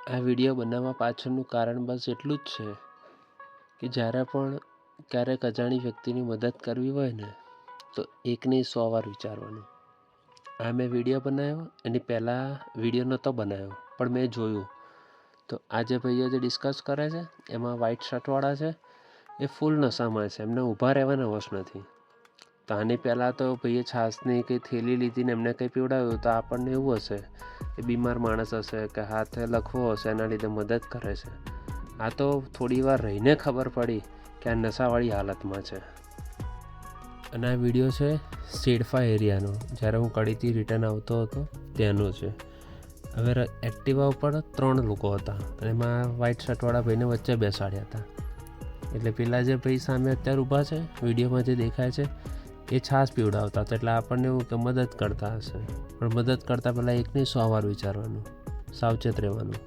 આ વિડીયો બનાવવા પાછળનું કારણ બસ એટલું જ છે કે જ્યારે પણ ક્યારેક અજાણી વ્યક્તિની મદદ કરવી હોય ને તો એકને 100 વાર વિચારવાનું. આ મેં વિડીયો બનાવ્યો, એની પહેલાં વિડીયો નહોતો બનાવ્યો, પણ મેં જોયું તો આ જે ભાઈઓ જે ડિસ્કસ કરે છે એમાં વ્હાઇટ શર્ટવાળા છે એ ફૂલ નશામાં છે, એમને ઊભા રહેવાના હોશ નથી. તો આની પહેલાં તો ભાઈએ છાશની કંઈ થેલી લીધી ને એમને કંઈ પીવડાવ્યું તો આપણને એવું હશે કે બીમાર માણસ હશે કે હાથે લખવો હશે એના લીધે મદદ કરે છે. આ તો થોડી વાર રહીને ખબર પડી કે આ નશાવાળી હાલતમાં છે. અને આ વિડીયો છે સેડફા એરિયાનો, જ્યારે હું કડીથી રિટર્ન આવતો હતો ત્યાંનો છે. હવે એક્ટિવા ઉપર 3 લોકો હતા અને એમાં વ્હાઇટ શર્ટવાળા ભાઈને વચ્ચે બેસાડ્યા હતા. એટલે પેલા જે ભાઈ સામે અત્યારે ઊભા છે વિડીયોમાં જે દેખાય છે એ છાશ પીવડાવતા હતા. એટલે આપણને એવું કે મદદ કરતા હશે, પણ મદદ કરતાં પહેલાં એકને 100 વાર વિચારવાનું, સાવચેત રહેવાનું.